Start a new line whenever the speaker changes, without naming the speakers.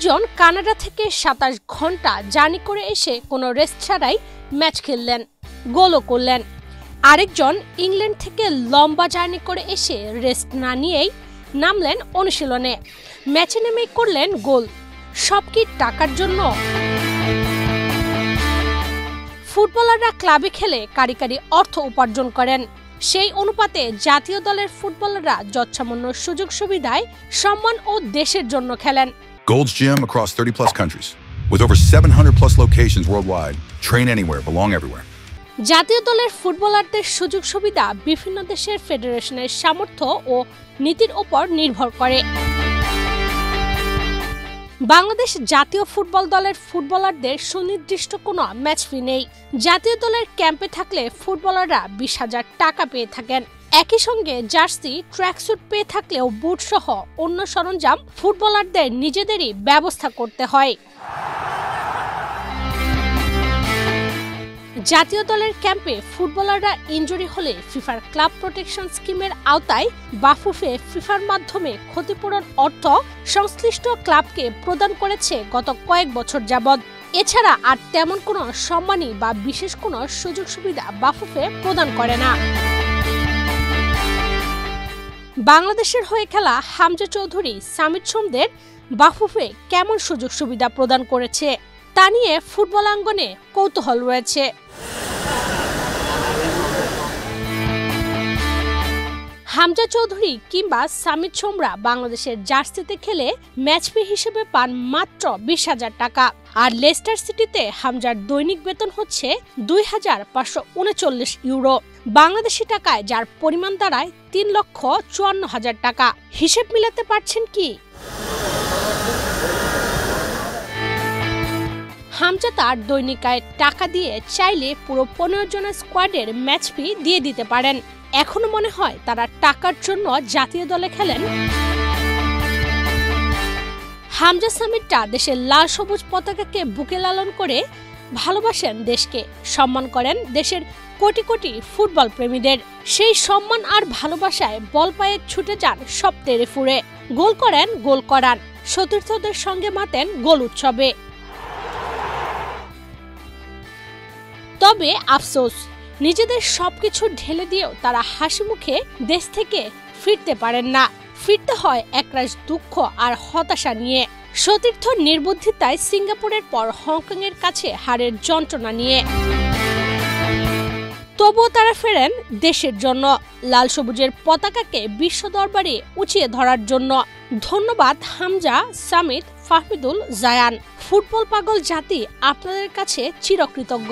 একজন কানাডা থেকে ২৭ ঘন্টা জার্নি করে এসে কোনো রেস্ট ছাড়াই ম্যাচ খেললেন, গোলও করলেন। আরেকজন ইংল্যান্ড থেকে লম্বা জার্নি করে এসে রেস্ট না নিয়েই নামলেন অনুশীলনে, ম্যাচে নেমেই করলেন গোল। সব কি টাকার জন্য? ফুটবলাররা ক্লাবে খেলে কারি কারি অর্থ উপার্জন করেন, সেই অনুপাতে জাতীয় দলের ফুটবলাররা যৎসামান্য সুযোগ সুবিধায় সম্মান ও দেশের জন্য খেলেন।
Gold's Gym across 30 plus countries with over 700 plus locations worldwide. Train anywhere, belong everywhere.
জাতীয় দলের ফুটবলারদের সুযোগ সুবিধা বিভিন্ন দেশের ফেডারেশনের সামর্থ্য ও নীতির উপর নির্ভর করে। বাংলাদেশ জাতীয় ফুটবল দলের ফুটবলারদের সুনির্দিষ্ট কোনো ম্যাচ ফি নেই। জাতীয় দলের ক্যাম্পে থাকলে ফুটবলাররা ২০,০০০ টাকা পেয়ে থাকেন। একই সঙ্গে জার্সি, ট্র্যাকস্যুট পেয়ে থাকলেও বুট সহ অন্য সরঞ্জাম ফুটবলারদের নিজেদেরই ব্যবস্থা করতে হয়। জাতীয় দলের ক্যাম্পে ফুটবলাররা ইনজুরি হলে ফিফার ক্লাব প্রোটেকশন স্কিমের আওতায় বাফুফে ফিফার মাধ্যমে ক্ষতিপূরণ অর্থ সংশ্লিষ্ট ক্লাবকে প্রদান করেছে গত কয়েক বছর যাবৎ। এছাড়া আর তেমন কোনো সম্মানী বা বিশেষ কোনো সুযোগ সুবিধা বাফুফে প্রদান করে না। বাংলাদেশের হয়ে খেলা হামজা চৌধুরী, সামিদ সোমদের বাফুফে কেমন সুযোগ সুবিধা প্রদান করেছে তা নিয়ে ফুটবল আঙ্গনে কৌতূহল রয়েছে। হামজা চৌধুরী কিংবা সামিদ সোমরা বাংলাদেশের জার্সিতে খেলে ম্যাচ ফি হিসেবে পান মাত্র ২০,০০০ টাকা, আর লেস্টার সিটিতে হামজার দৈনিক বেতন হচ্ছে ২,৫৩৯ ইউরো, বাংলাদেশি টাকায় যার পরিমাণ দাঁড়ায় ৩,৫৪,০০০ টাকা। হিসেব মিলাতে পারছেন কি? হামজা তার দৈনিক আয়ের টাকা দিয়ে চাইলে পুরো ১৫ জনের স্কোয়াডের ম্যাচ ফি দিয়ে দিতে পারেন। এখনো মনে হয় তারা টাকার জন্য জাতীয় দলে খেলেন? হামজা সামিদটা দেশের লাল সবুজ পতাকাকে বুকে লালন করে ভালোবাসেন দেশকে, সম্মান করেন দেশের কোটি কোটি ফুটবল প্রেমীদের। সেই সম্মান আর ভালোবাসায় বল পায়ে ছুটে যান সব তেড়ে ফুরে, গোল করেন, গোল করান, সতীর্থদের সঙ্গে মাতেন গোল উৎসবে। তবে আফসোস, নিজেদের সবকিছু ঢেলে দিয়েও তারা হাসি মুখে দেশ থেকে ফিরতে পারেন না। ফিরতে হয় একরাশ দুঃখ আর হতাশা নিয়ে। সতীর্থ নির্বুদ্ধিতায় সিঙ্গাপুরের পর হংকং এর কাছে হারের যন্ত্রণা নিয়ে। তবুও তারা ফেরেন দেশের জন্য, লাল সবুজের পতাকাকে বিশ্ব দরবারে উঁচিয়ে ধরার জন্য। ধন্যবাদ হামজা, সামিদ, ফাহমিদুল, জায়ান। ফুটবল পাগল জাতি আপনাদের কাছে চিরকৃতজ্ঞ।